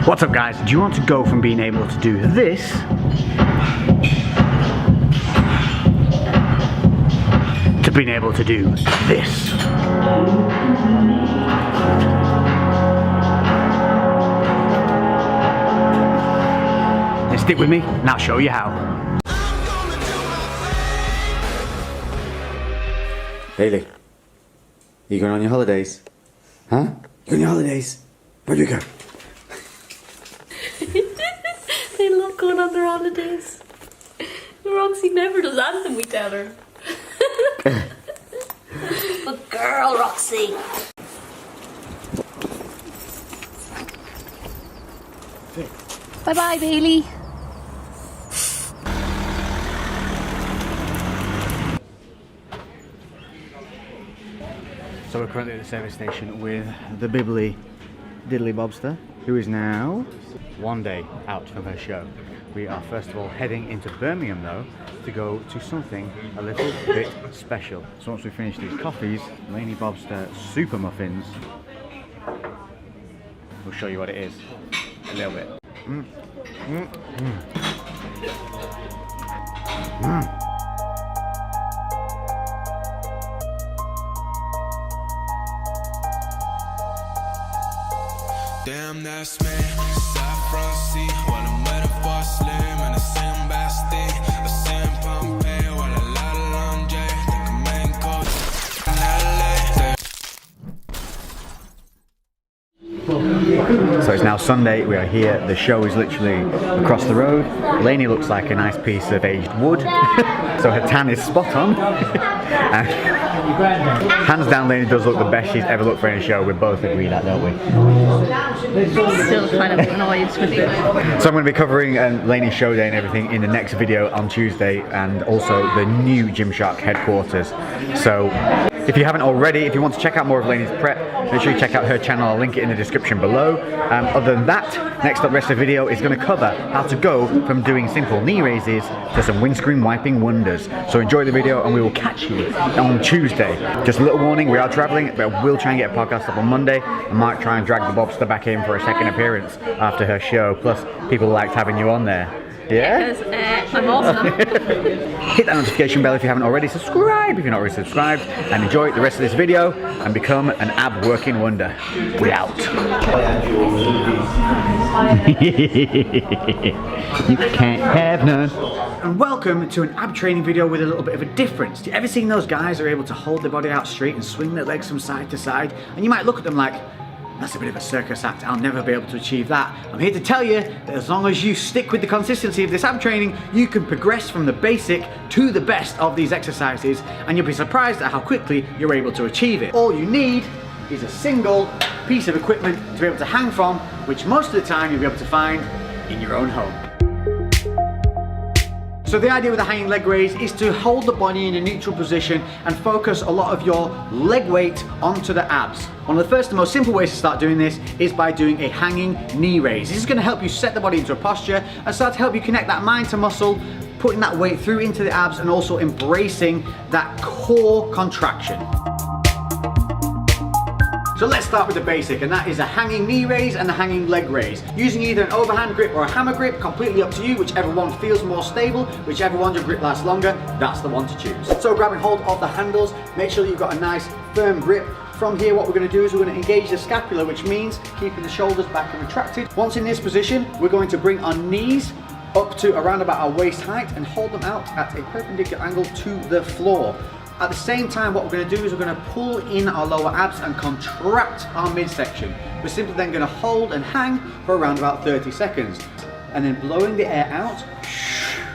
What's up guys, do you want to go from being able to do this to being able to do this? Then stick with me and I'll show you how. Hayley, you going on your holidays? Huh? You on your holidays? Where do you go? They love going on their holidays. Roxy never does anything we tell her. Good girl, Roxy. Bye bye, Bailey. So we're currently at the service station with the Bibbly Diddly Bobster, who is now one day out from her show. We are first of all heading into Birmingham though to go to something a little bit special. So once we finish these coffees, Lainey Bobster super muffins, we'll show you what it is a little bit. Damn, that's me. Saffron sea, while I'm waiting for slim and the same basti, the same Pompeii, while I lie alone, Jay. Think I'm main coach in LA. So it's now Sunday, we are here, the show is literally across the road. Lainey looks like a nice piece of aged wood, so her tan is spot on. Hands down, Lainey does look the best she's ever looked for in a show. We both agree that, don't we? Still kind of annoyed with you. So I'm going to be covering Lainey's show day and everything in the next video on Tuesday, and also the new Gymshark headquarters. So if you haven't already, if you want to check out more of Lainey's prep, make sure you check out her channel. I'll link it in the description below. Other than that, next up, rest of the video is going to cover how to go from doing simple knee raises to some windscreen wiping wonders. So enjoy the video and we will catch you on Tuesday. Just a little warning, we are traveling, but I will try and get a podcast up on Monday. I might try and drag the Bobster back in for a second appearance after her show. Plus, people liked having you on there. Yeah? Because I'm awesome. Hit that notification bell if you haven't already. Subscribe if you're not already subscribed. And enjoy the rest of this video and become an ab working wonder. We out. You can't have none. And welcome to an ab training video with a little bit of a difference. Do you ever seen those guys who are able to hold their body out straight and swing their legs from side to side? And you might look at them like, that's a bit of a circus act, I'll never be able to achieve that. I'm here to tell you that as long as you stick with the consistency of this ab training, you can progress from the basic to the best of these exercises, and you'll be surprised at how quickly you're able to achieve it. All you need is a single piece of equipment to be able to hang from, which most of the time you'll be able to find in your own home. So the idea with the hanging leg raise is to hold the body in a neutral position and focus a lot of your leg weight onto the abs. One of the first and most simple ways to start doing this is by doing a hanging knee raise. This is going to help you set the body into a posture and start to help you connect that mind to muscle, putting that weight through into the abs and also embracing that core contraction. So let's start with the basic, and that is a hanging knee raise and a hanging leg raise. Using either an overhand grip or a hammer grip, completely up to you, whichever one feels more stable, whichever one your grip lasts longer, that's the one to choose. So grabbing hold of the handles, make sure that you've got a nice firm grip. From here, what we're going to do is we're going to engage the scapula, which means keeping the shoulders back and retracted. Once in this position, we're going to bring our knees up to around about our waist height and hold them out at a perpendicular angle to the floor. At the same time, what we're going to do is we're going to pull in our lower abs and contract our midsection. We're simply then going to hold and hang for around about 30 seconds. And then blowing the air out,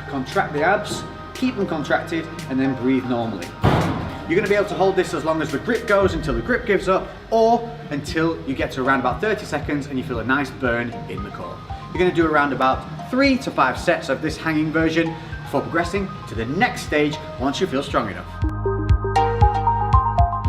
contract the abs, keep them contracted, and then breathe normally. You're going to be able to hold this as long as the grip goes until the grip gives up, or until you get to around about 30 seconds and you feel a nice burn in the core. You're going to do around about 3 to 5 sets of this hanging version before progressing to the next stage once you feel strong enough.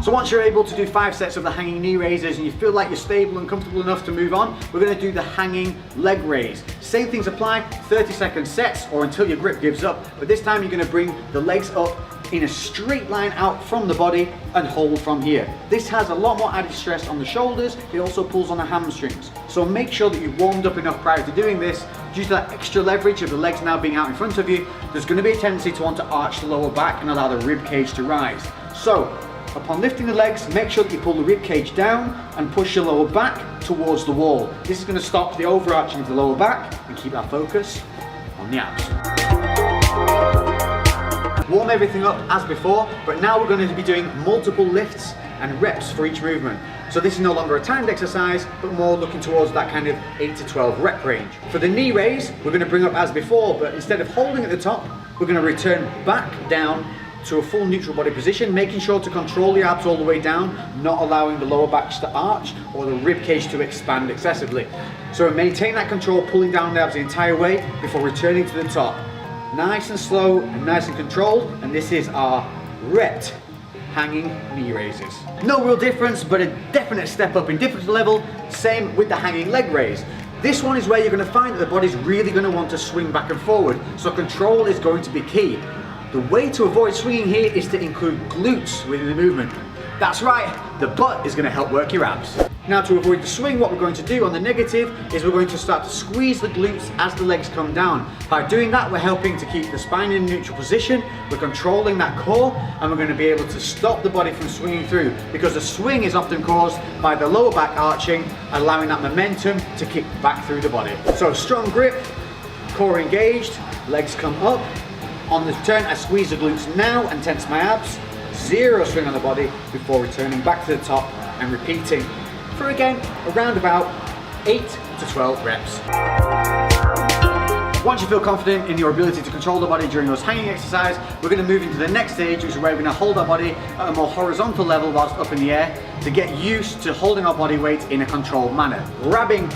So once you're able to do 5 sets of the hanging knee raises and you feel like you're stable and comfortable enough to move on, we're going to do the hanging leg raise. Same things apply, 30-second sets or until your grip gives up, but this time you're going to bring the legs up in a straight line out from the body and hold from here. This has a lot more added stress on the shoulders. It also pulls on the hamstrings. So make sure that you've warmed up enough prior to doing this. Due to that extra leverage of the legs now being out in front of you, there's going to be a tendency to want to arch the lower back and allow the rib cage to rise. So upon lifting the legs, make sure that you pull the rib cage down and push your lower back towards the wall. This is going to stop the overarching of the lower back and keep our focus on the abs. Warm everything up as before, but now we're going to be doing multiple lifts and reps for each movement. So this is no longer a timed exercise, but more looking towards that kind of 8 to 12 rep range. For the knee raise, we're going to bring up as before, but instead of holding at the top, we're going to return back down to a full neutral body position, making sure to control the abs all the way down, not allowing the lower back to arch or the rib cage to expand excessively. So maintain that control, pulling down the abs the entire way before returning to the top. Nice and slow and nice and controlled, and this is our repped hanging knee raises. No real difference, but a definite step up in difference level. Same with the hanging leg raise. This one is where you're going to find that the body's really going to want to swing back and forward, so control is going to be key. The way to avoid swinging here is to include glutes within the movement. That's right, the butt is going to help work your abs. Now to avoid the swing, what we're going to do on the negative is we're going to start to squeeze the glutes as the legs come down. By doing that, we're helping to keep the spine in a neutral position, we're controlling that core, and we're going to be able to stop the body from swinging through, because the swing is often caused by the lower back arching, allowing that momentum to kick back through the body. So strong grip, core engaged, legs come up. On the turn, I squeeze the glutes now and tense my abs. Zero swing on the body before returning back to the top and repeating for again around about 8 to 12 reps. Once you feel confident in your ability to control the body during those hanging exercises, we're going to move into the next stage, which is where we're going to hold our body at a more horizontal level whilst up in the air to get used to holding our body weight in a controlled manner. Grabbing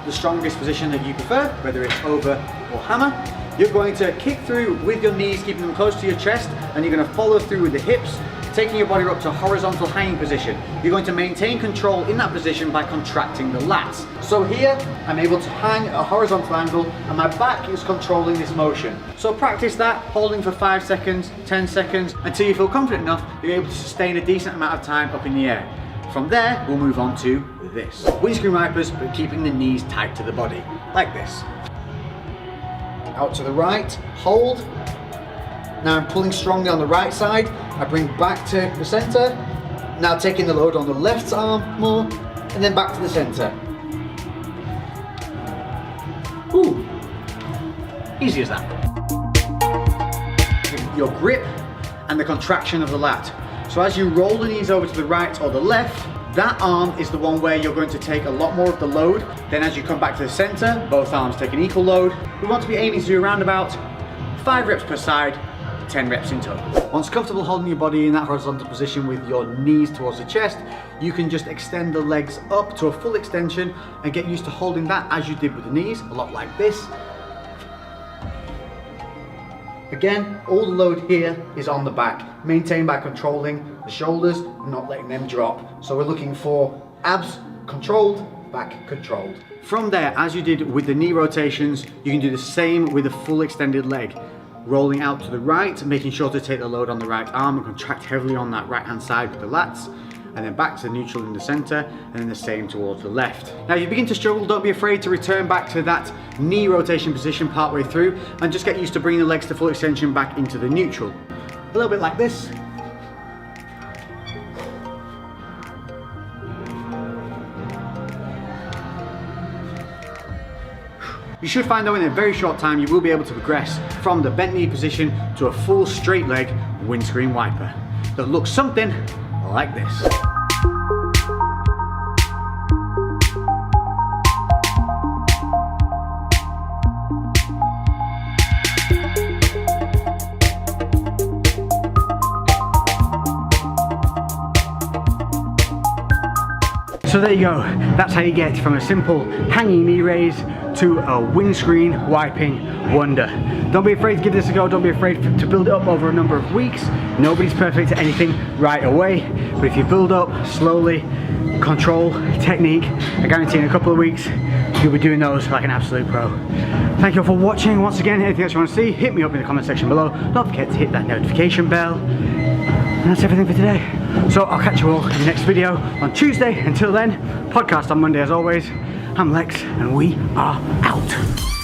the strongest position that you prefer, whether it's over or hammer. You're going to kick through with your knees, keeping them close to your chest, and you're going to follow through with the hips, taking your body up to a horizontal hanging position. You're going to maintain control in that position by contracting the lats. So here, I'm able to hang at a horizontal angle, and my back is controlling this motion. So practice that, holding for 5 seconds, 10 seconds, until you feel confident enough, you're able to sustain a decent amount of time up in the air. From there, we'll move on to this. Windscreen wipers, but keeping the knees tight to the body, like this. Out to the right, hold. Now I'm pulling strongly on the right side. I bring back to the center. Now taking the load on the left arm more, and then back to the center. Ooh, easy as that. Your grip and the contraction of the lat. So as you roll the knees over to the right or the left, that arm is the one where you're going to take a lot more of the load. Then as you come back to the center, both arms take an equal load. We want to be aiming to do around about 5 reps per side, 10 reps in total. Once comfortable holding your body in that horizontal position with your knees towards the chest, you can just extend the legs up to a full extension and get used to holding that as you did with the knees, a lot like this. Again, all the load here is on the back, maintained by controlling the shoulders and not letting them drop. So we're looking for abs controlled, back controlled. From there, as you did with the knee rotations, you can do the same with a full extended leg. Rolling out to the right, making sure to take the load on the right arm and contract heavily on that right hand side with the lats, and then back to the neutral in the center, and then the same towards the left. Now if you begin to struggle, don't be afraid to return back to that knee rotation position partway through, and just get used to bringing the legs to full extension back into the neutral. A little bit like this. You should find though in a very short time you will be able to progress from the bent knee position to a full straight leg windscreen wiper that looks something like this. So there you go, that's how you get from a simple hanging knee raise to a windscreen wiping wonder. Don't be afraid to give this a go, don't be afraid to build it up over a number of weeks. Nobody's perfect at anything right away, but if you build up slowly, control, technique, I guarantee in a couple of weeks, you'll be doing those like an absolute pro. Thank you all for watching. Once again, anything else you want to see, hit me up in the comment section below. Don't forget to hit that notification bell. And that's everything for today. So I'll catch you all in the next video on Tuesday. Until then, podcast on Monday as always. I'm Lex, and we are out.